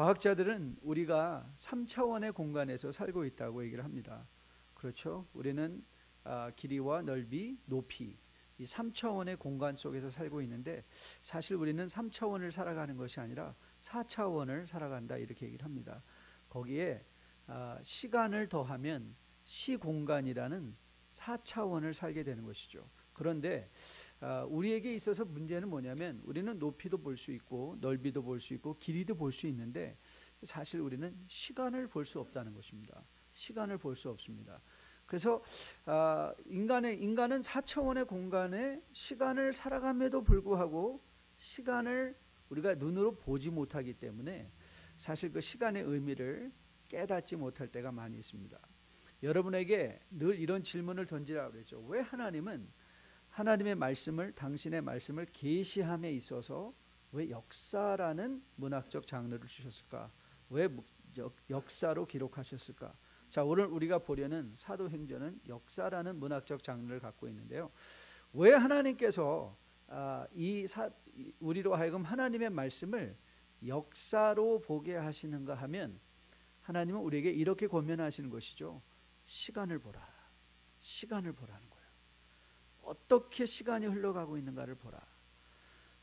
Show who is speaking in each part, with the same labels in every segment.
Speaker 1: 과학자들은 우리가 3차원의 공간에서 살고 있다고 얘기를 합니다. 그렇죠? 우리는 길이와 넓이, 높이 이 3차원의 공간 속에서 살고 있는데 사실 우리는 3차원을 살아가는 것이 아니라 4차원을 살아간다 이렇게 얘기를 합니다. 거기에 시간을 더하면 시공간이라는 4차원을 살게 되는 것이죠. 그런데 우리에게 있어서 문제는 뭐냐면 우리는 높이도 볼 수 있고 넓이도 볼 수 있고 길이도 볼 수 있는데 사실 우리는 시간을 볼 수 없다는 것입니다. 시간을 볼 수 없습니다. 그래서 인간은 4차원의 공간에 시간을 살아감에도 불구하고 시간을 우리가 눈으로 보지 못하기 때문에 사실 그 시간의 의미를 깨닫지 못할 때가 많이 있습니다. 여러분에게 늘 이런 질문을 던지라고 그랬죠. 왜 하나님은 하나님의 말씀을, 당신의 말씀을 계시함에 있어서 왜 역사라는 문학적 장르를 주셨을까? 왜 역사로 기록하셨을까? 자, 오늘 우리가 보려는 사도행전은 역사라는 문학적 장르를 갖고 있는데요. 왜 하나님께서 우리로 하여금 하나님의 말씀을 역사로 보게 하시는가 하면 하나님은 우리에게 이렇게 권면하시는 것이죠. 시간을 보라. 시간을 보라는 거예요. 어떻게 시간이 흘러가고 있는가를 보라.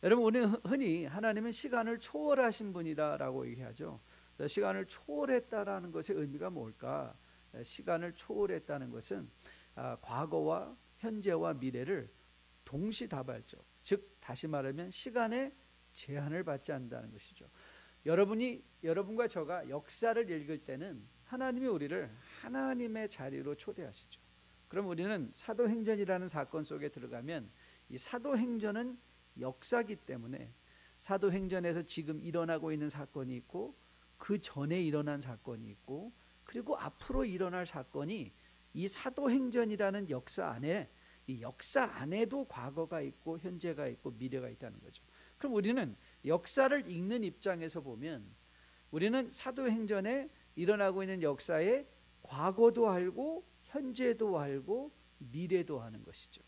Speaker 1: 여러분, 우리는 흔히 하나님은 시간을 초월하신 분이다라고 얘기하죠. 그래서 시간을 초월했다라는 것의 의미가 뭘까? 시간을 초월했다는 것은 과거와 현재와 미래를 동시다발적, 즉 다시 말하면 시간의 제한을 받지 않는다는 것이죠. 여러분과 저가 역사를 읽을 때는 하나님이 우리를 하나님의 자리로 초대하시죠. 그럼 우리는 사도행전이라는 사건 속에 들어가면 이 사도행전은 역사기 때문에 사도행전에서 지금 일어나고 있는 사건이 있고 그 전에 일어난 사건이 있고 그리고 앞으로 일어날 사건이 이 사도행전이라는 역사 안에, 이 역사 안에도 과거가 있고 현재가 있고 미래가 있다는 거죠. 그럼 우리는 역사를 읽는 입장에서 보면 우리는 사도행전에 일어나고 있는 역사의 과거도 알고 현재도 알고 미래도 하는 것이죠.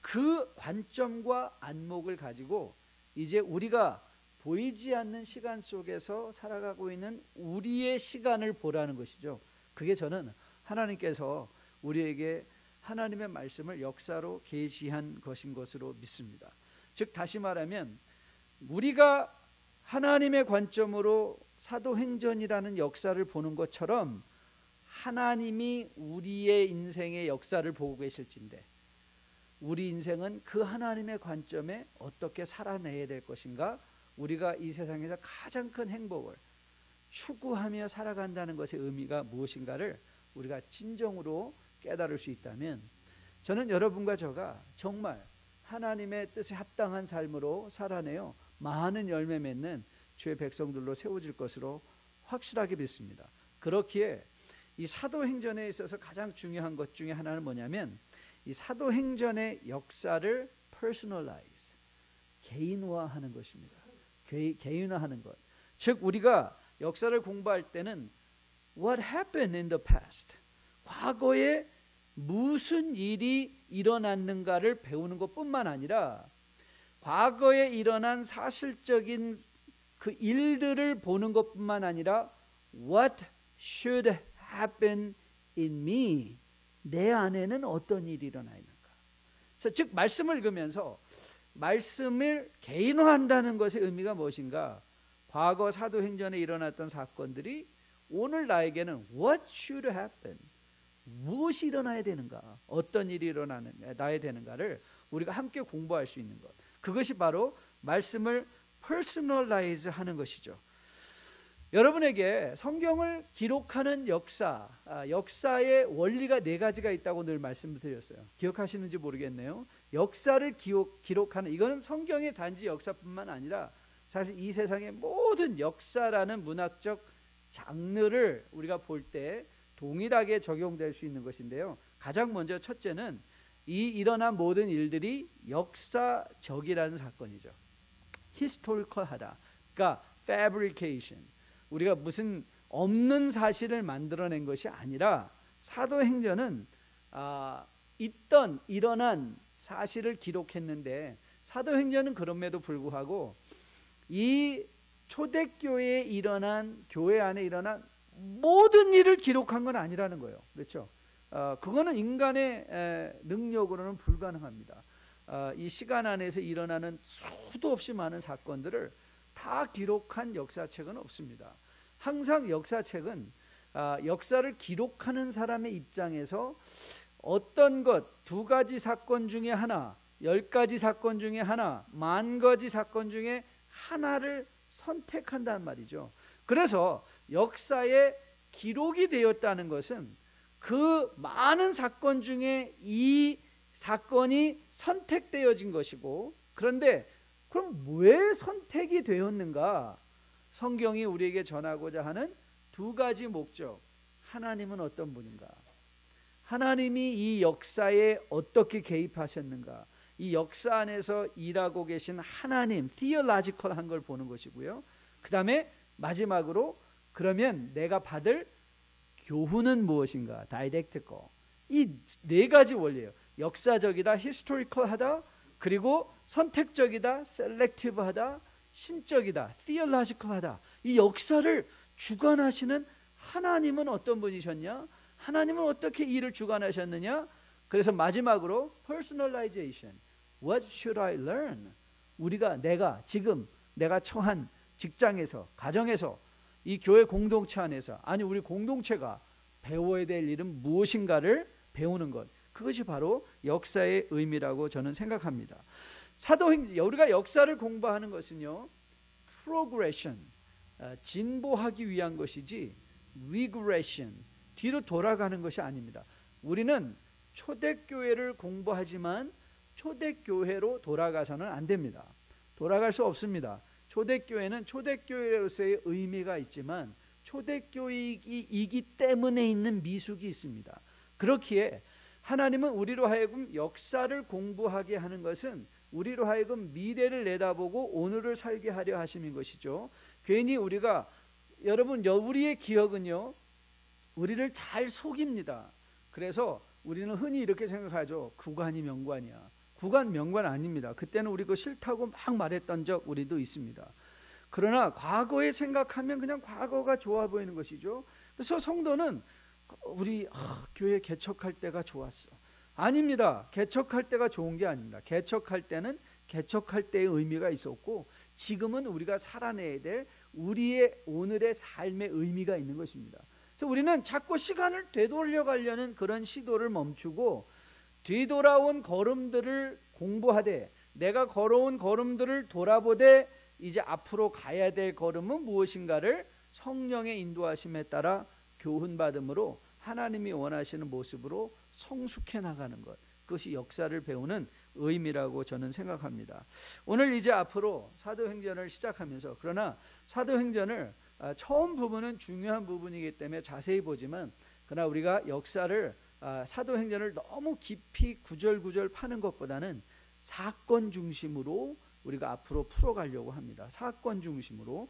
Speaker 1: 그 관점과 안목을 가지고 이제 우리가 보이지 않는 시간 속에서 살아가고 있는 우리의 시간을 보라는 것이죠. 그게 저는 하나님께서 우리에게 하나님의 말씀을 역사로 계시한 것인 것으로 믿습니다. 즉 다시 말하면 우리가 하나님의 관점으로 사도행전이라는 역사를 보는 것처럼 하나님이 우리의 인생의 역사를 보고 계실진데 우리 인생은 그 하나님의 관점에 어떻게 살아내야 될 것인가, 우리가 이 세상에서 가장 큰 행복을 추구하며 살아간다는 것의 의미가 무엇인가를 우리가 진정으로 깨달을 수 있다면 저는 여러분과 저가 정말 하나님의 뜻에 합당한 삶으로 살아내어 많은 열매 맺는 주의 백성들로 세워질 것으로 확실하게 믿습니다. 그렇기에 이 사도행전에 있어서 가장 중요한 것 중에 하나는 뭐냐면 이 사도행전의 역사를 personalize, 개인화하는 것입니다. 개인화하는 것. 즉 우리가 역사를 공부할 때는 what happened in the past, 과거에 무슨 일이 일어났는가를 배우는 것뿐만 아니라 과거에 일어난 사실적인 그 일들을 보는 것뿐만 아니라 what should happen in me, 내 안에는 어떤 일이 일어나 있는가. 즉 말씀을 읽으면서 말씀을 개인화한다는 것의 의미가 무엇인가, 과거 사도행전에 일어났던 사건들이 오늘 나에게는 what should happen, 무엇이 일어나야 되는가, 어떤 일이 일어나야 되는가를 우리가 함께 공부할 수 있는 것, 그것이 바로 말씀을 personalize 하는 것이죠. 여러분에게 성경을 기록하는 역사의 원리가 4가지가 있다고 늘 말씀드렸어요. 기억하시는지 모르겠네요. 역사를 기록하는, 이거는 성경의 단지 역사뿐만 아니라 사실 이 세상의 모든 역사라는 문학적 장르를 우리가 볼 때 동일하게 적용될 수 있는 것인데요. 가장 먼저 첫째는 이 일어난 모든 일들이 역사적이라는 사건이죠. 히스토리컬하다. 그러니까 fabrication. 우리가 무슨 없는 사실을 만들어낸 것이 아니라 사도행전은 일어난 사실을 기록했는데 사도행전은 그럼에도 불구하고 이 초대교회에 일어난, 교회 안에 일어난 모든 일을 기록한 건 아니라는 거예요. 그렇죠? 그거는 인간의 능력으로는 불가능합니다. 이 시간 안에서 일어나는 수도 없이 많은 사건들을 다 기록한 역사책은 없습니다. 항상 역사책은 역사를 기록하는 사람의 입장에서 어떤 것, 2가지 사건 중에 하나, 10가지 사건 중에 하나, 10,000가지 사건 중에 하나를 선택한다는 말이죠. 그래서 역사에 기록이 되었다는 것은 그 많은 사건 중에 이 사건이 선택되어진 것이고, 그런데 그럼 왜 선택이 되었는가? 성경이 우리에게 전하고자 하는 2가지 목적. 하나님은 어떤 분인가? 하나님이 이 역사에 어떻게 개입하셨는가? 이 역사 안에서 일하고 계신 하나님, theological한 걸 보는 것이고요. 그 다음에 마지막으로 그러면 내가 받을 교훈은 무엇인가? didactical. 이 4가지 원리예요. 역사적이다, historical하다, 그리고 선택적이다, selective하다, 신적이다, theological하다. 이 역사를 주관하시는 하나님은 어떤 분이셨냐? 하나님은 어떻게 일을 주관하셨느냐? 그래서 마지막으로 personalization. What should I learn? 내가 지금 내가 처한 직장에서, 가정에서, 이 교회 공동체 안에서, 아니 우리 공동체가 배워야 될 일은 무엇인가를 배우는 것. 그것이 바로 역사의 의미라고 저는 생각합니다. 우리가 역사를 공부하는 것은요, progression, 진보하기 위한 것이지 regression, 뒤로 돌아가는 것이 아닙니다. 우리는 초대교회를 공부하지만 초대교회로 돌아가서는 안 됩니다. 돌아갈 수 없습니다. 초대교회는 초대교회로서의 의미가 있지만 초대교회이기 때문에 있는 미숙이 있습니다. 그렇기에 하나님은 우리로 하여금 역사를 공부하게 하는 것은 우리로 하여금 미래를 내다보고 오늘을 살게 하려 하심인 것이죠. 괜히 여러분, 우리의 기억은요, 우리를 잘 속입니다. 그래서 우리는 흔히 이렇게 생각하죠. 구관이 명관이야. 구관 명관 아닙니다. 그때는 우리 그거 싫다고 막 말했던 적 우리도 있습니다. 그러나 과거에 생각하면 그냥 과거가 좋아 보이는 것이죠. 그래서 성도는 우리 교회 개척할 때가 좋았어. 아닙니다. 개척할 때가 좋은 게 아닙니다. 개척할 때는 개척할 때의 의미가 있었고, 지금은 우리가 살아내야 될 우리의 오늘의 삶의 의미가 있는 것입니다. 그래서 우리는 자꾸 시간을 되돌려 가려는 그런 시도를 멈추고 뒤돌아온 걸음들을 공부하되, 내가 걸어온 걸음들을 돌아보되 이제 앞으로 가야 될 걸음은 무엇인가를 성령의 인도하심에 따라 교훈받음으로 하나님이 원하시는 모습으로 성숙해 나가는 것, 그것이 역사를 배우는 의미라고 저는 생각합니다. 오늘 이제 앞으로 사도행전을 시작하면서, 그러나 사도행전을 처음 부분은 중요한 부분이기 때문에 자세히 보지만, 그러나 우리가 역사를 사도행전을 너무 깊이 구절구절 파는 것보다는 사건 중심으로 우리가 앞으로 풀어가려고 합니다. 사건 중심으로.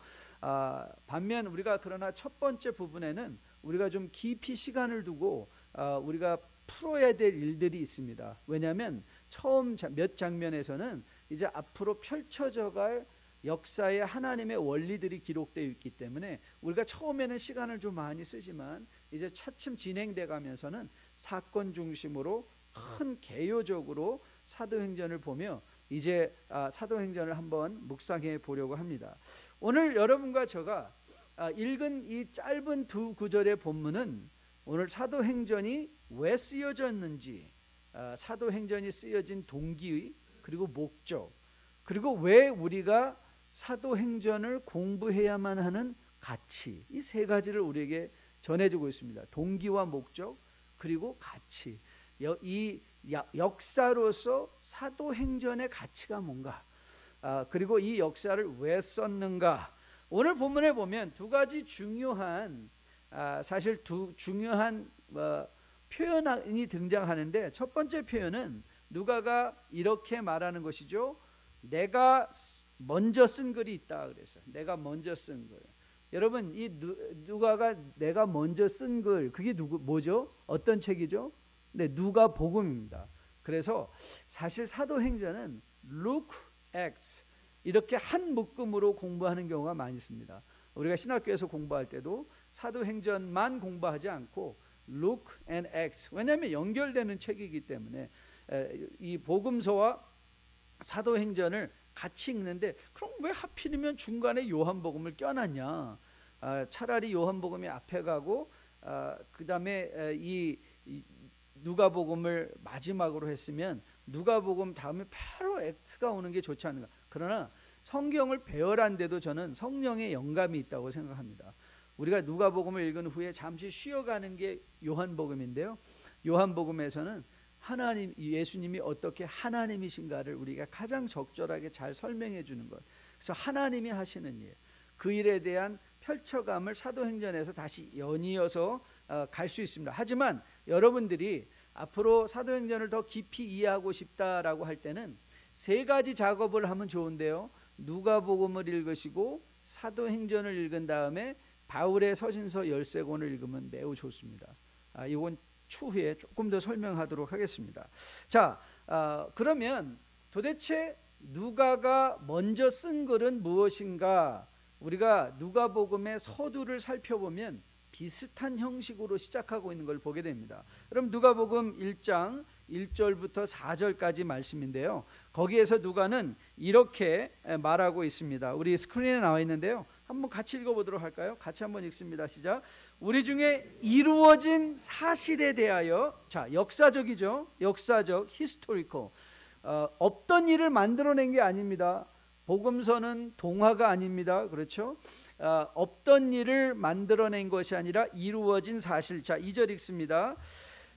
Speaker 1: 반면 우리가 그러나 첫 번째 부분에는 우리가 좀 깊이 시간을 두고 우리가 풀어야 될 일들이 있습니다. 왜냐하면 처음 몇 장면에서는 이제 앞으로 펼쳐져갈 역사의 하나님의 원리들이 기록되어 있기 때문에 우리가 처음에는 시간을 좀 많이 쓰지만 이제 차츰 진행돼 가면서는 사건 중심으로 큰 개요적으로 사도행전을 보며 이제 사도행전을 한번 묵상해 보려고 합니다. 오늘 여러분과 제가 읽은 이 짧은 2구절의 본문은 오늘 사도행전이 왜 쓰여졌는지, 사도행전이 쓰여진 동기, 그리고 목적, 그리고 왜 우리가 사도행전을 공부해야만 하는 가치, 이 3가지를 우리에게 전해주고 있습니다. 동기와 목적, 그리고 가치. 이 역사로서 사도행전의 가치가 뭔가, 그리고 이 역사를 왜 썼는가. 오늘 본문에 보면 2가지 중요한, 사실 중요한 표현이 등장하는데, 첫 번째 표현은 누가가 이렇게 말하는 것이죠. 내가 먼저 쓴 글이 있다 그래서, 내가 먼저 쓴 글. 여러분, 이 누가가 내가 먼저 쓴 글, 그게 뭐죠? 어떤 책이죠? 네, 누가복음입니다. 그래서 사실 사도행전은 Luke, Acts, 이렇게 한 묶음으로 공부하는 경우가 많이 있습니다. 우리가 신학교에서 공부할 때도 사도행전만 공부하지 않고 Luke and Acts, 왜냐하면 연결되는 책이기 때문에 이 복음서와 사도행전을 같이 읽는데, 그럼 왜 하필이면 중간에 요한복음을 껴놨냐? 차라리 요한복음이 앞에 가고 그 다음에 이 누가복음을 마지막으로 했으면 누가복음 다음에 바로 액트가 오는 게 좋지 않은가. 그러나 성경을 배열한데도 저는 성령의 영감이 있다고 생각합니다. 우리가 누가복음을 읽은 후에 잠시 쉬어가는 게 요한복음인데요, 요한복음에서는 하나님, 예수님이 어떻게 하나님이신가를 우리가 가장 적절하게 잘 설명해 주는 것. 그래서 하나님이 하시는 일, 그 일에 대한 펼쳐감을 사도행전에서 다시 연이어서 갈 수 있습니다. 하지만 여러분들이 앞으로 사도행전을 더 깊이 이해하고 싶다라고 할 때는 세 가지 작업을 하면 좋은데요, 누가복음을 읽으시고 사도행전을 읽은 다음에 바울의 서신서 13권을 읽으면 매우 좋습니다. 이건 추후에 조금 더 설명하도록 하겠습니다. 자, 그러면 도대체 누가가 먼저 쓴 글은 무엇인가? 우리가 누가복음의 서두를 살펴보면 비슷한 형식으로 시작하고 있는 걸 보게 됩니다. 그럼 누가복음 1장 1절부터 4절까지 말씀인데요, 거기에서 누가는 이렇게 말하고 있습니다. 우리 스크린에 나와 있는데요, 한번 같이 읽어보도록 할까요? 같이 한번 읽습니다. 시작. 우리 중에 이루어진 사실에 대하여, 자, 역사적이죠. 역사적, 히스토리컬. 없던 일을 만들어낸 게 아닙니다. 복음서는 동화가 아닙니다. 그렇죠? 없던 일을 만들어낸 것이 아니라 이루어진 사실. 자, 2절 읽습니다.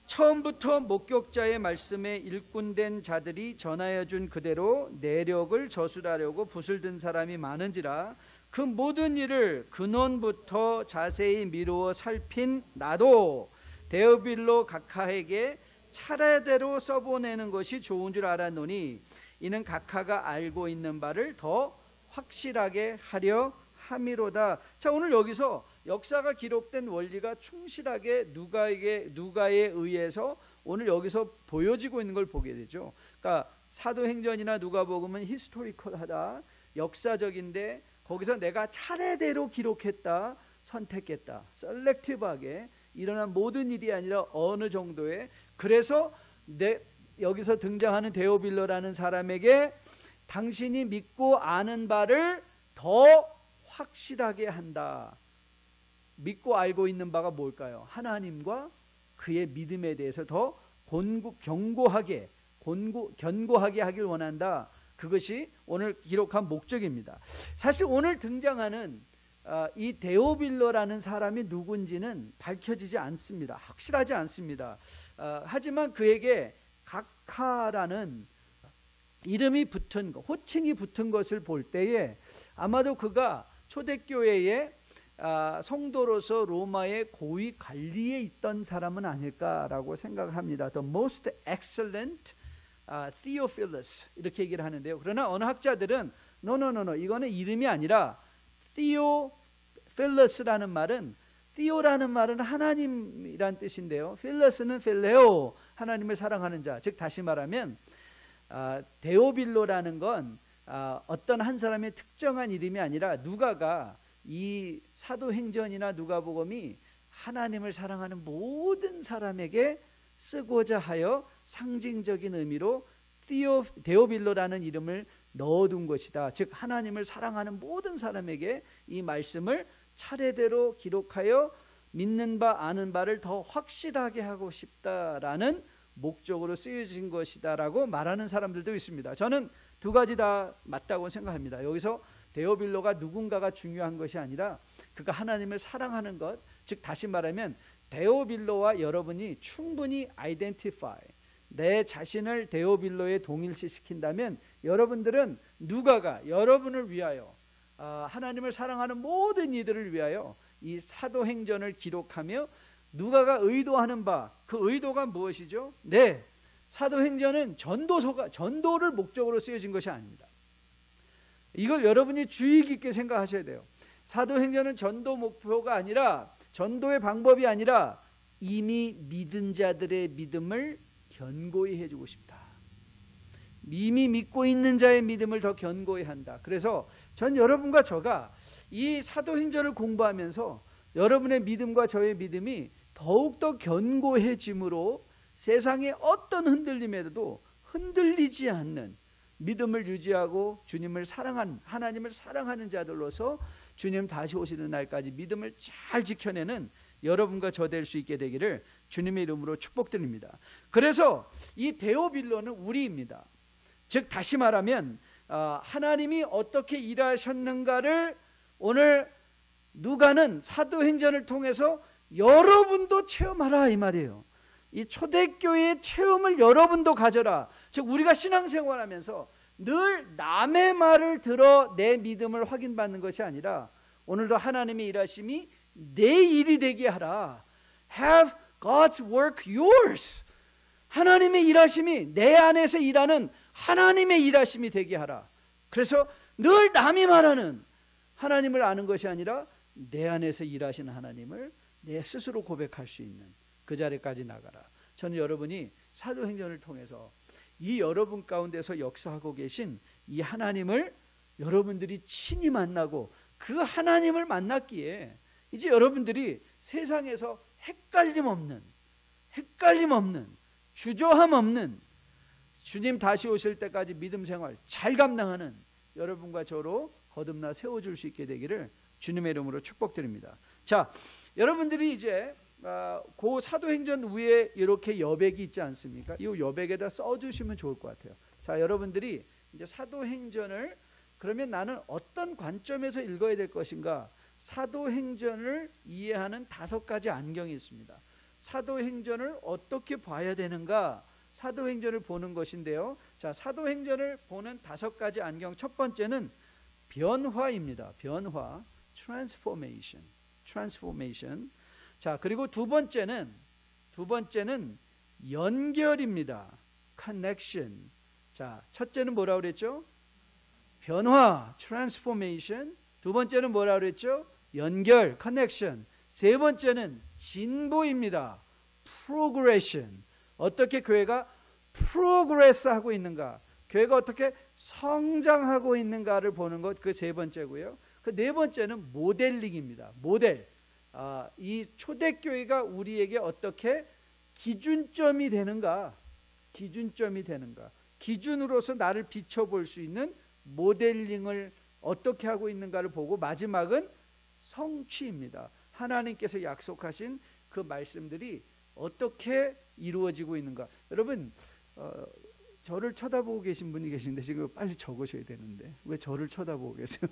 Speaker 1: 처음부터 목격자의 말씀에 일꾼된 자들이 전하여 준 그대로 내력을 저술하려고 붓을 든 사람이 많은지라 그 모든 일을 근원부터 자세히 미루어 살핀 나도 데오빌로 각하에게 차례대로 써보내는 것이 좋은 줄 알았노니 이는 각하가 알고 있는 바를 더 확실하게 하려 함이로다. 자, 오늘 여기서 역사가 기록된 원리가 충실하게 누가에 의해서 오늘 여기서 보여지고 있는 걸 보게 되죠. 그러니까 사도행전이나 누가복음은 히스토리컬하다, 역사적인데 거기서 내가 차례대로 기록했다, 선택했다, 셀렉티브하게 일어난 모든 일이 아니라 어느 정도의, 그래서 여기서 등장하는 데오빌로라는 사람에게 당신이 믿고 아는 바를 더 확실하게 한다. 믿고 알고 있는 바가 뭘까요? 하나님과 그의 믿음에 대해서 더 견고하게 하길 원한다. 그것이 오늘 기록한 목적입니다. 사실 오늘 등장하는 이 데오빌로라는 사람이 누군지는 밝혀지지 않습니다. 확실하지 않습니다. 하지만 그에게 각하라는 이름이 붙은 것, 호칭이 붙은 것을 볼 때에 아마도 그가 초대교회의 성도로서 로마의 고위 관리에 있던 사람은 아닐까라고 생각합니다. The most excellent Theophilus 이렇게 얘기를 하는데요. 그러나 어느 학자들은 no, 이거는 이름이 아니라 Theophilus라는 말은, Theo라는 말은 하나님이란 뜻인데요, Philus는 Phileo, 하나님을 사랑하는 자. 즉 다시 말하면 데오빌로라는 건 어떤 한 사람의 특정한 이름이 아니라 누가가 이 사도행전이나 누가복음이 하나님을 사랑하는 모든 사람에게 쓰고자 하여 상징적인 의미로 데오빌로라는 이름을 넣어둔 것이다. 즉 하나님을 사랑하는 모든 사람에게 이 말씀을 차례대로 기록하여 믿는 바 아는 바를 더 확실하게 하고 싶다라는 목적으로 쓰여진 것이다라고 말하는 사람들도 있습니다. 저는 두 가지 다 맞다고 생각합니다. 여기서 데오빌로가 누군가가 중요한 것이 아니라 그가 하나님을 사랑하는 것, 즉 다시 말하면 데오빌로와 여러분이 충분히 아이덴티파이, 내 자신을 데오빌로에 동일시시킨다면 여러분들은 누가가 여러분을 위하여 하나님을 사랑하는 모든 이들을 위하여 이 사도행전을 기록하며 누가가 의도하는 바, 그 의도가 무엇이죠? 네, 사도행전은 전도를 목적으로 쓰여진 것이 아닙니다. 이걸 여러분이 주의 깊게 생각하셔야 돼요. 사도행전은 전도 목표가 아니라, 전도의 방법이 아니라 이미 믿은 자들의 믿음을 견고히 해주고 싶다. 이미 믿고 있는 자의 믿음을 더 견고히 한다. 그래서 전 여러분과 저가 이 사도행전을 공부하면서 여러분의 믿음과 저의 믿음이 더욱더 견고해짐으로 세상의 어떤 흔들림에도 흔들리지 않는 믿음을 유지하고 주님을 사랑한, 하나님을 사랑하는 자들로서 주님 다시 오시는 날까지 믿음을 잘 지켜내는 여러분과 저 될 수 있게 되기를 주님의 이름으로 축복드립니다. 그래서 이 데오빌로는 우리입니다. 즉 다시 말하면 하나님이 어떻게 일하셨는가를 오늘 누가는 사도행전을 통해서 여러분도 체험하라 이 말이에요. 이 초대교회의 체험을 여러분도 가져라. 즉 우리가 신앙생활하면서 늘 남의 말을 들어 내 믿음을 확인받는 것이 아니라 오늘도 하나님의 일하심이 내 일이 되게 하라. Have God's work yours. 하나님의 일하심이 내 안에서 일하는 하나님의 일하심이 되게 하라. 그래서 늘 남이 말하는 하나님을 아는 것이 아니라 내 안에서 일하시는 하나님을 내 스스로 고백할 수 있는 그 자리까지 나가라. 저는 여러분이 사도행전을 통해서 이 여러분 가운데서 역사하고 계신 이 하나님을 여러분들이 친히 만나고 그 하나님을 만났기에 이제 여러분들이 세상에서 헷갈림 없는 주저함 없는 주님 다시 오실 때까지 믿음 생활 잘 감당하는 여러분과 저로 거듭나 세워줄 수 있게 되기를 주님의 이름으로 축복드립니다. 자, 여러분들이 이제 그 사도행전 위에 이렇게 여백이 있지 않습니까? 이 여백에다 써주시면 좋을 것 같아요. 자, 여러분들이 이제 사도행전을 그러면 나는 어떤 관점에서 읽어야 될 것인가? 사도행전을 이해하는 5가지 안경이 있습니다. 사도행전을 어떻게 봐야 되는가? 사도행전을 보는 것인데요. 자, 사도행전을 보는 5가지 안경. 첫 번째는 변화입니다. 변화, transformation. 자, 그리고 두 번째는 연결입니다. connection. 자, 첫째는 뭐라고 그랬죠? 변화, transformation. 두 번째는 뭐라고 그랬죠? 연결, connection. 세 번째는 진보입니다. progression. 어떻게 교회가 progress 하고 있는가? 교회가 어떻게 성장하고 있는가를 보는 것, 그 세 번째고요. 그 네 번째는 모델링입니다. 모델. 이 초대교회가 우리에게 어떻게 기준점이 되는가? 기준으로서 나를 비춰볼 수 있는 모델링을 어떻게 하고 있는가를 보고, 마지막은 성취입니다. 하나님께서 약속하신 그 말씀들이 어떻게 이루어지고 있는가. 여러분, 저를 쳐다보고 계신 분이 계신데 지금 빨리 적으셔야 되는데 왜 저를 쳐다보고 계세요?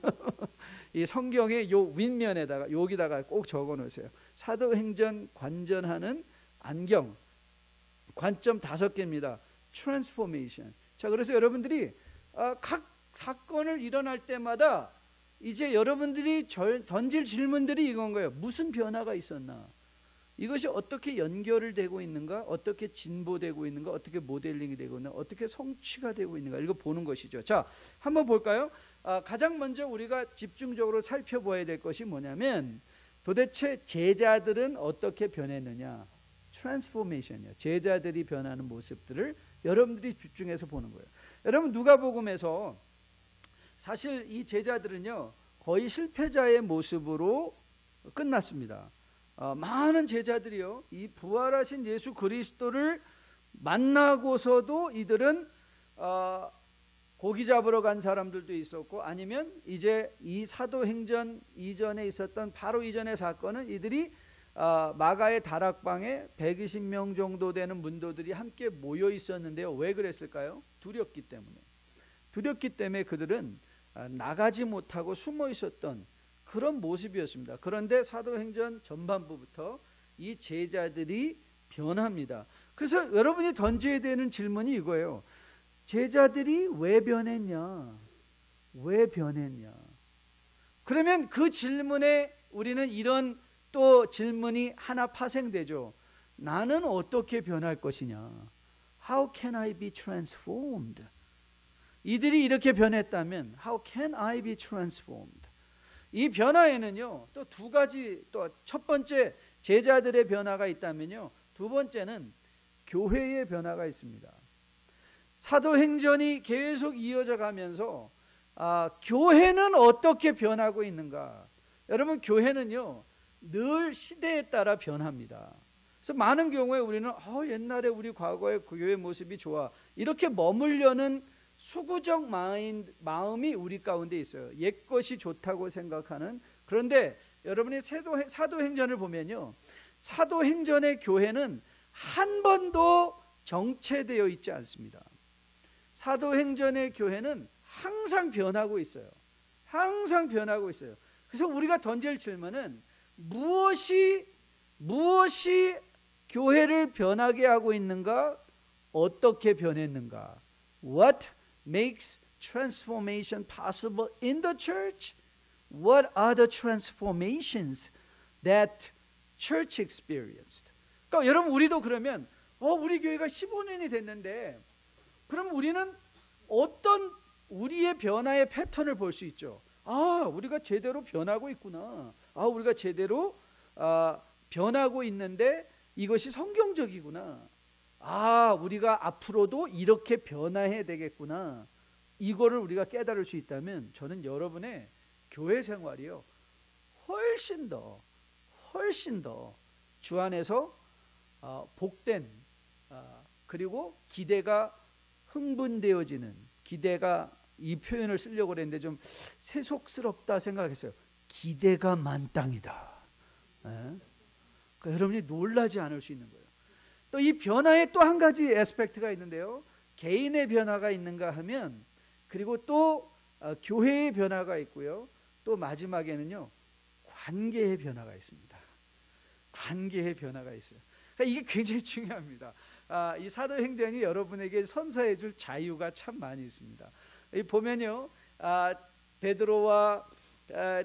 Speaker 1: 이 성경의 요 윗면에다가 여기다가 꼭 적어 놓으세요. 사도행전 관전하는 안경, 관점 5개입니다. 트랜스포메이션. 자, 그래서 여러분들이 각 사건을 일어날 때마다 이제 여러분들이 던질 질문들이 이건 거예요. 무슨 변화가 있었나? 이것이 어떻게 연결을 되고 있는가? 어떻게 진보되고 있는가? 어떻게 모델링이 되고 있는가? 어떻게 성취가 되고 있는가? 이거 보는 것이죠. 자, 한번 볼까요? 가장 먼저 우리가 집중적으로 살펴봐야 될 것이 뭐냐면 도대체 제자들은 어떻게 변했느냐? 트랜스포메이션이요. 제자들이 변하는 모습들을 여러분들이 집중해서 보는 거예요. 여러분, 누가복음에서 사실 이 제자들은요 거의 실패자의 모습으로 끝났습니다. 많은 제자들이요 이 부활하신 예수 그리스도를 만나고서도 이들은 고기 잡으러 간 사람들도 있었고, 아니면 이제 이 사도행전 이전에 있었던 바로 이전의 사건은 이들이 마가의 다락방에 120명 정도 되는 문도들이 함께 모여 있었는데요. 왜 그랬을까요? 두렵기 때문에 그들은 나가지 못하고 숨어 있었던 그런 모습이었습니다. 그런데 사도행전 전반부부터 이 제자들이 변합니다. 그래서 여러분이 던져야 되는 질문이 이거예요. 제자들이 왜 변했냐? 그러면 그 질문에 우리는 이런 또 질문이 하나 파생되죠. 나는 어떻게 변할 것이냐? How can I be transformed? 이들이 이렇게 변했다면 How can I be transformed? 이 변화에는요 또 2가지, 또 첫 번째 제자들의 변화가 있다면요, 두 번째는 교회의 변화가 있습니다. 사도행전이 계속 이어져 가면서 교회는 어떻게 변하고 있는가? 여러분, 교회는요 늘 시대에 따라 변합니다. 그래서 많은 경우에 우리는 옛날에 우리 과거의 교회 모습이 좋아 이렇게 머물려는 수구적 마음이 우리 가운데 있어요. 옛것이 좋다고 생각하는. 그런데 여러분이 사도행전을 보면요, 사도행전의 교회는 한 번도 정체되어 있지 않습니다. 사도행전의 교회는 항상 변하고 있어요. 항상 변하고 있어요. 그래서 우리가 던질 질문은 무엇이 교회를 변하게 하고 있는가? 어떻게 변했는가? What makes transformation possible in the church? What are the transformations that church experienced? 그러니까 여러분, 우리도 그러면 우리 교회가 15년이 됐는데 그럼 우리는 어떤 우리의 변화의 패턴을 볼 수 있죠. 우리가 제대로 변하고 있구나. 우리가 제대로 변하고 있는데 이것이 성경적이구나. 우리가 앞으로도 이렇게 변화해야 되겠구나. 이거를 우리가 깨달을 수 있다면 저는 여러분의 교회 생활이요 훨씬 더 주 안에서 복된 그리고 기대가 흥분되어지는, 기대가, 이 표현을 쓰려고 그랬는데 좀 세속스럽다 생각했어요. 기대가 만땅이다. 그러니까 여러분이 놀라지 않을 수 있는 거예요. 또 이 변화에 또 한 가지 애스펙트가 있는데요, 개인의 변화가 있는가 하면, 그리고 또 교회의 변화가 있고요, 또 마지막에는요 관계의 변화가 있습니다. 관계의 변화가 있어요. 그러니까 이게 굉장히 중요합니다. 이 사도행전이 여러분에게 선사해 줄 자유가 참 많이 있습니다. 보면요, 베드로와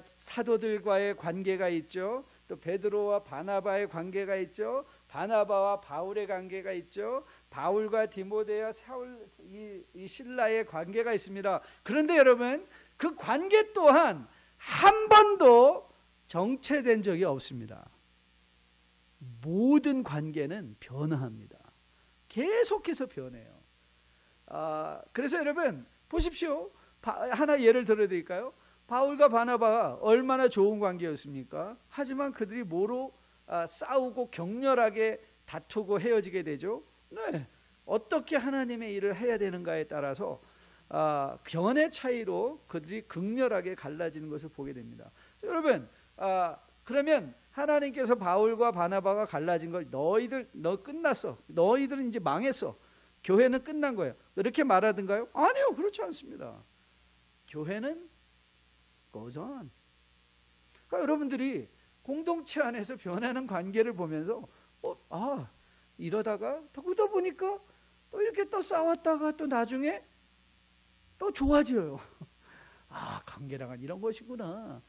Speaker 1: 사도들과의 관계가 있죠. 또 베드로와 바나바의 관계가 있죠. 바나바와 바울의 관계가 있죠. 바울과 디모데와 이 실라의 관계가 있습니다. 그런데 여러분, 그 관계 또한 한 번도 정체된 적이 없습니다. 모든 관계는 변화합니다. 계속해서 변해요. 그래서 여러분 보십시오. 하나 예를 들어드릴까요? 바울과 바나바가 얼마나 좋은 관계였습니까? 하지만 그들이 뭐로 싸우고 격렬하게 다투고 헤어지게 되죠? 네, 어떻게 하나님의 일을 해야 되는가에 따라서 견해 차이로 그들이 극렬하게 갈라지는 것을 보게 됩니다. 여러분, 그러면 하나님께서 바울과 바나바가 갈라진 걸 너 끝났어, 너희들은 이제 망했어, 교회는 끝난 거예요, 이렇게 말하던가요? 아니요, 그렇지 않습니다. 교회는 goes on. 그러니까 여러분들이 공동체 안에서 변하는 관계를 보면서 이러다가 그러다 보니까 또 이렇게 또 싸웠다가 또 나중에 또 좋아져요. 관계랑은 이런 것이구나.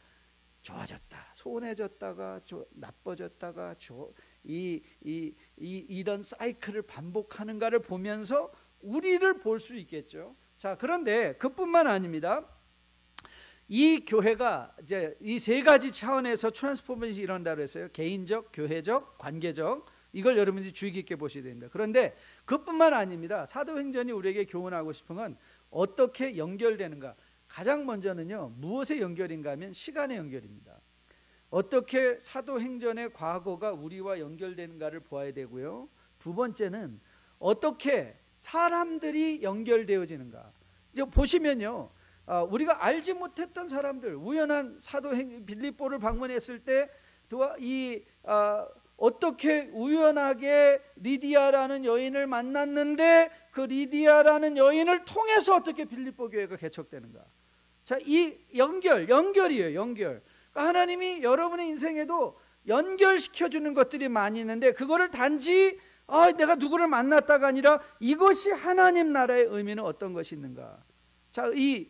Speaker 1: 좋아졌다, 소원해졌다가 나빠졌다가 이런 사이클을 반복하는가를 보면서 우리를 볼 수 있겠죠. 자, 그런데 그뿐만 아닙니다. 이 교회가 이제 이 세 가지 차원에서 트랜스포메이션이 일어난다고 했어요. 개인적, 교회적, 관계적. 이걸 여러분들이 주의 깊게 보셔야 됩니다. 그런데 그뿐만 아닙니다. 사도행전이 우리에게 교훈하고 싶은 건 어떻게 연결되는가. 가장 먼저는요, 무엇의 연결인가 하면 시간의 연결입니다. 어떻게 사도행전의 과거가 우리와 연결되는가를 보아야 되고요. 두 번째는 어떻게 사람들이 연결되어지는가. 이제 보시면요, 우리가 알지 못했던 사람들, 우연한 빌립보를 방문했을 때 어떻게 우연하게 리디아라는 여인을 만났는데 그 리디아라는 여인을 통해서 어떻게 빌립보 교회가 개척되는가. 자, 이 연결이에요. 연결. 그러니까 하나님이 여러분의 인생에도 연결시켜주는 것들이 많이 있는데 그거를 단지 내가 누구를 만났다가 아니라 이것이 하나님 나라의 의미는 어떤 것이 있는가. 자, 이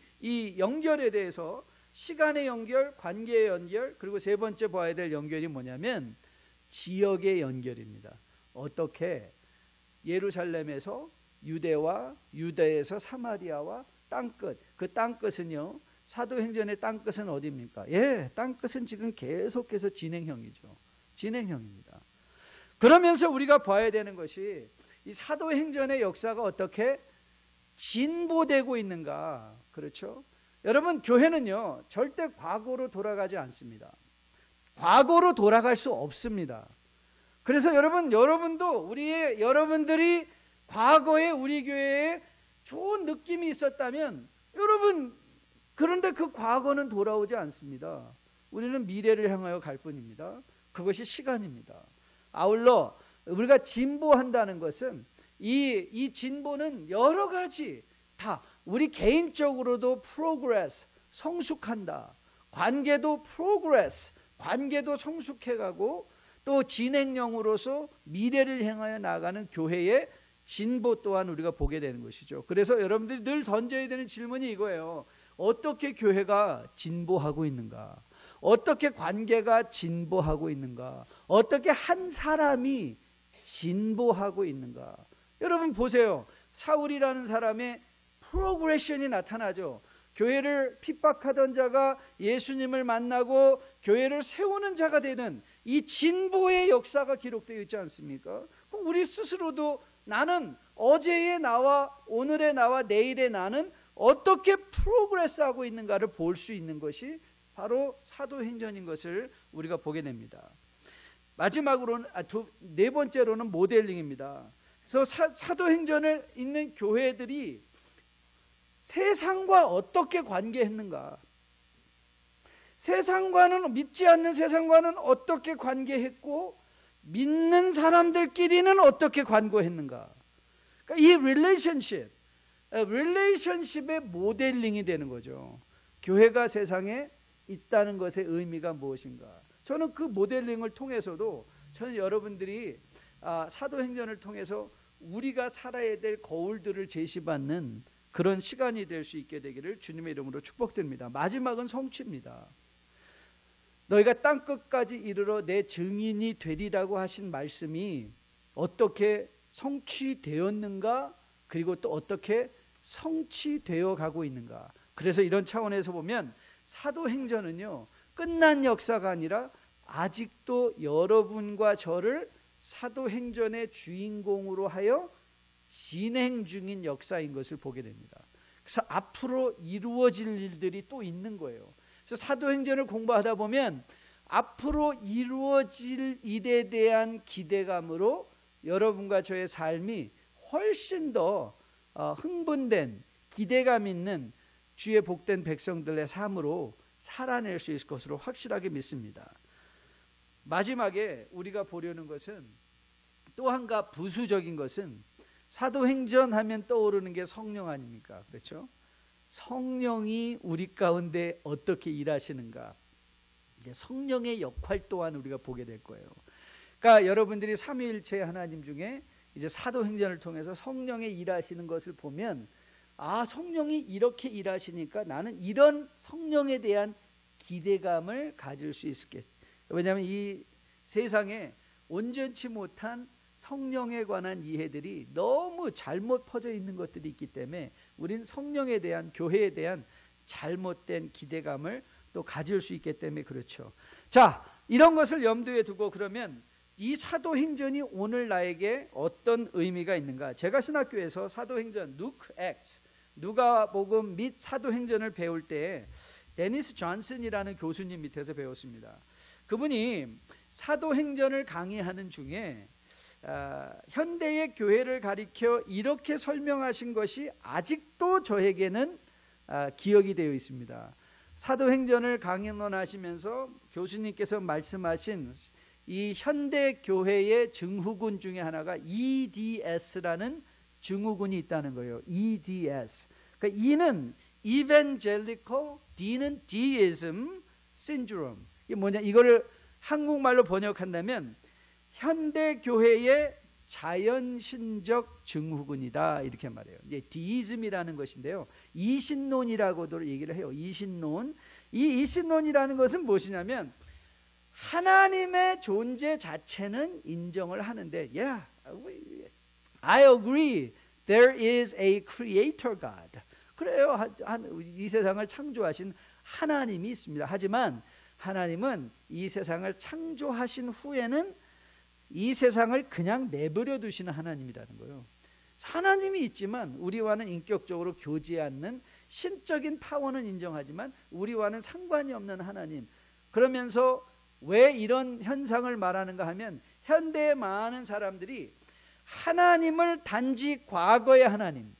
Speaker 1: 연결에 대해서 시간의 연결, 관계의 연결, 그리고 세 번째 봐야 될 연결이 뭐냐면 지역의 연결입니다. 어떻게 예루살렘에서 유대와 유대에서 사마리아와 땅끝, 그 땅끝은요, 사도행전의 땅끝은 어디입니까? 땅끝은 지금 계속해서 진행형이죠. 진행형입니다. 그러면서 우리가 봐야 되는 것이 이 사도행전의 역사가 어떻게 진보되고 있는가? 그렇죠? 여러분, 교회는요 절대 과거로 돌아가지 않습니다. 과거로 돌아갈 수 없습니다. 그래서 여러분도 여러분들이 과거에 우리 교회에 좋은 느낌이 있었다면 여러분, 그런데 그 과거는 돌아오지 않습니다. 우리는 미래를 향하여 갈 뿐입니다. 그것이 시간입니다. 아울러 우리가 진보한다는 것은 이 진보는 여러 가지 다 우리 개인적으로도 progress, 성숙한다. 관계도 progress, 관계도 성숙해가고 또 진행령으로서 미래를 향하여 나아가는 교회의 진보 또한 우리가 보게 되는 것이죠. 그래서 여러분들이 늘 던져야 되는 질문이 이거예요. 어떻게 교회가 진보하고 있는가? 어떻게 관계가 진보하고 있는가? 어떻게 한 사람이 진보하고 있는가? 여러분 보세요. 사울이라는 사람의 프로그레션이 나타나죠. 교회를 핍박하던 자가 예수님을 만나고 교회를 세우는 자가 되는 이 진보의 역사가 기록되어 있지 않습니까? 우리 스스로도 나는 어제의 나와 오늘의 나와 내일의 나는 어떻게 프로그레스하고 있는가를 볼 수 있는 것이 바로 사도행전인 것을 우리가 보게 됩니다. 마지막으로는 네 번째로는 모델링입니다. 그래서 사도행전을 읽는 교회들이 세상과 어떻게 관계했는가, 믿지 않는 세상과는 어떻게 관계했고 믿는 사람들끼리는 어떻게 관계했는가. 그러니까 이 릴레이션십의 모델링이 되는 거죠. 교회가 세상에 있다는 것의 의미가 무엇인가. 저는 그 모델링을 통해서도 저는 여러분들이 사도행전을 통해서 우리가 살아야 될 거울들을 제시받는 그런 시간이 될 수 있게 되기를 주님의 이름으로 축복드립니다. 마지막은 성취입니다. 너희가 땅끝까지 이르러 내 증인이 되리라고 하신 말씀이 어떻게 성취되었는가, 그리고 또 어떻게 성취되어 가고 있는가. 그래서 이런 차원에서 보면 사도행전은요 끝난 역사가 아니라 아직도 여러분과 저를 사도행전의 주인공으로 하여 진행 중인 역사인 것을 보게 됩니다. 그래서 앞으로 이루어질 일들이 또 있는 거예요. 그래서 사도행전을 공부하다 보면 앞으로 이루어질 일에 대한 기대감으로 여러분과 저의 삶이 훨씬 더 흥분된 기대감 있는 주의 복된 백성들의 삶으로 살아낼 수 있을 것으로 확실하게 믿습니다. 마지막에 우리가 보려는 것은 또 한가 부수적인 것은 사도행전 하면 떠오르는 게 성령 아닙니까? 그렇죠? 성령이 우리 가운데 어떻게 일하시는가, 성령의 역할 또한 우리가 보게 될 거예요. 그러니까 여러분들이 삼위일체 하나님 중에 이제 사도행전을 통해서 성령의 일하시는 것을 보면 성령이 이렇게 일하시니까 나는 이런 성령에 대한 기대감을 가질 수 있겠다. 왜냐하면 이 세상에 온전치 못한 성령에 관한 이해들이 너무 잘못 퍼져 있는 것들이 있기 때문에 우린 성령에 대한, 교회에 대한 잘못된 기대감을 또 가질 수 있기 때문에 그렇죠. 자, 이런 것을 염두에 두고 그러면 이 사도행전이 오늘 나에게 어떤 의미가 있는가. 제가 신학교에서 사도행전, Luke, Acts, 누가복음 및 사도행전을 배울 때 데니스 존슨이라는 교수님 밑에서 배웠습니다. 그분이 사도행전을 강의하는 중에 현대의 교회를 가리켜 이렇게 설명하신 것이 아직도 저에게는 기억이 되어 있습니다. 사도행전을 강론하시면서 교수님께서 말씀하신 이 현대 교회의 증후군 중에 하나가 EDS라는 증후군이 있다는 거예요. EDS. 그러니까 E는 Evangelical, D는 Deism Syndrome. 이게 뭐냐? 이거를 한국말로 번역한다면 현대 교회의 자연신적 증후군이다 이렇게 말해요. 이제 디이즘이라는 것인데요, 이신론이라고도 얘기를 해요. 이신론. 이 이신론이라는 것은 무엇이냐면 하나님의 존재 자체는 인정을 하는데, yeah, I agree. There is a creator God. 그래요. 이 세상을 창조하신 하나님이 있습니다. 하지만 하나님은 이 세상을 창조하신 후에는 이 세상을 그냥 내버려 두시는 하나님이라는 거예요. 하나님이 있지만 우리와는 인격적으로 교제하지 않는 신적인 파워는 인정하지만 우리와는 상관이 없는 하나님. 그러면서 왜 이런 현상을 말하는가 하면 현대의 많은 사람들이 하나님을 단지 과거의 하나님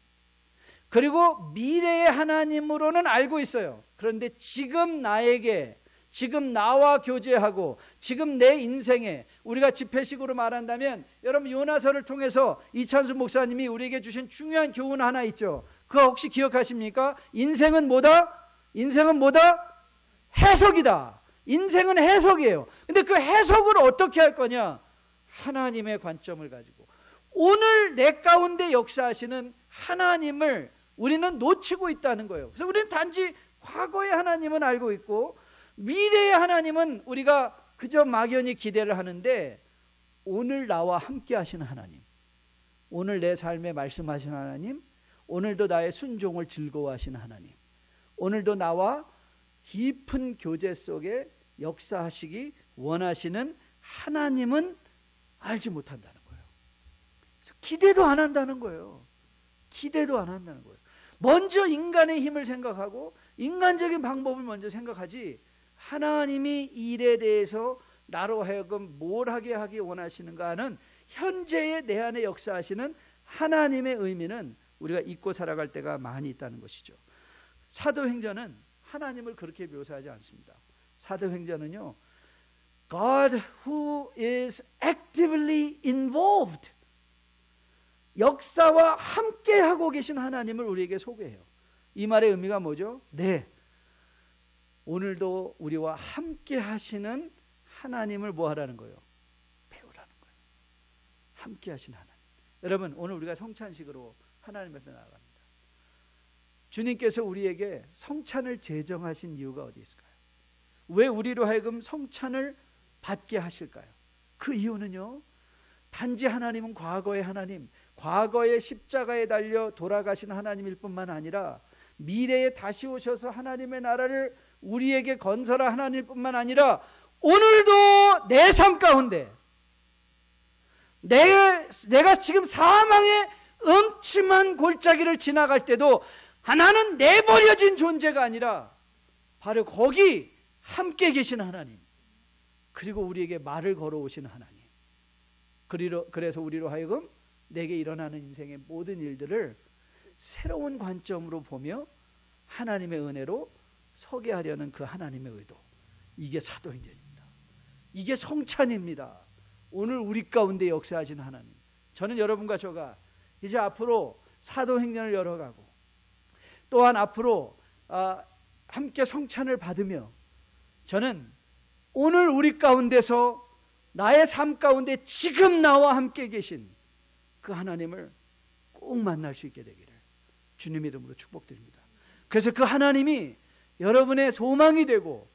Speaker 1: 그리고 미래의 하나님으로는 알고 있어요. 그런데 지금 나에게, 지금 나와 교제하고 지금 내 인생에, 우리가 집회식으로 말한다면 여러분 요나서를 통해서 이찬수 목사님이 우리에게 주신 중요한 교훈 하나 있죠. 그거 혹시 기억하십니까? 인생은 뭐다? 인생은 뭐다? 해석이다. 인생은 해석이에요. 근데 그 해석을 어떻게 할 거냐? 하나님의 관점을 가지고 오늘 내 가운데 역사하시는 하나님을 우리는 놓치고 있다는 거예요. 그래서 우리는 단지 과거의 하나님은 알고 있고 미래의 하나님은 우리가 그저 막연히 기대를 하는데 오늘 나와 함께 하시는 하나님, 오늘 내 삶에 말씀하시는 하나님, 오늘도 나의 순종을 즐거워하시는 하나님, 오늘도 나와 깊은 교제 속에 역사하시기 원하시는 하나님은 알지 못한다는 거예요. 그래서 기대도 안 한다는 거예요. 기대도 안 한다는 거예요. 먼저 인간의 힘을 생각하고 인간적인 방법을 먼저 생각하지 하나님이 일에 대해서 나로 하여금 뭘 하게 하기 원하시는가 하는 현재의 내 안에 역사하시는 하나님의 의미는 우리가 잊고 살아갈 때가 많이 있다는 것이죠. 사도행전은 하나님을 그렇게 묘사하지 않습니다. 사도행전은요, God who is actively involved, 역사와 함께 하고 계신 하나님을 우리에게 소개해요. 이 말의 의미가 뭐죠? 네, 오늘도 우리와 함께 하시는 하나님을 뭐 하라는 거예요? 배우라는 거예요. 함께 하신 하나님. 여러분, 오늘 우리가 성찬식으로 하나님 앞에 나아갑니다. 주님께서 우리에게 성찬을 제정하신 이유가 어디 있을까요? 왜 우리로 하여금 성찬을 받게 하실까요? 그 이유는요, 단지 하나님은 과거의 하나님, 과거의 십자가에 달려 돌아가신 하나님일 뿐만 아니라 미래에 다시 오셔서 하나님의 나라를 우리에게 건설할 하나님일 뿐만 아니라 오늘도 내 삶 가운데 내가 지금 사망의 음침한 골짜기를 지나갈 때도 하나는 내버려진 존재가 아니라 바로 거기 함께 계신 하나님, 그리고 우리에게 말을 걸어오시는 하나님, 그래서 우리로 하여금 내게 일어나는 인생의 모든 일들을 새로운 관점으로 보며 하나님의 은혜로 서게 하려는 그 하나님의 의도, 이게 사도행전입니다. 이게 성찬입니다. 오늘 우리 가운데 역사하신 하나님. 저는 여러분과 저가 이제 앞으로 사도행전을 열어가고 또한 앞으로 함께 성찬을 받으며 저는 오늘 우리 가운데서 나의 삶 가운데 지금 나와 함께 계신 그 하나님을 꼭 만날 수 있게 되기를 주님 이름으로 축복드립니다. 그래서 그 하나님이 여러분의 소망이 되고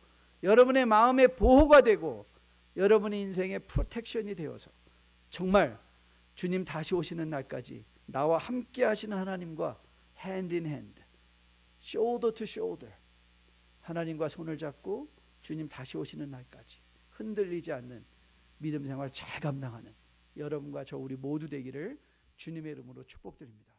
Speaker 1: 여러분의 마음의 보호가 되고 여러분의 인생의 프로텍션이 되어서 정말 주님 다시 오시는 날까지 나와 함께 하시는 하나님과 hand in hand, shoulder to shoulder, 하나님과 손을 잡고 주님 다시 오시는 날까지 흔들리지 않는 믿음 생활 잘 감당하는 여러분과 저 우리 모두 되기를 주님의 이름으로 축복드립니다.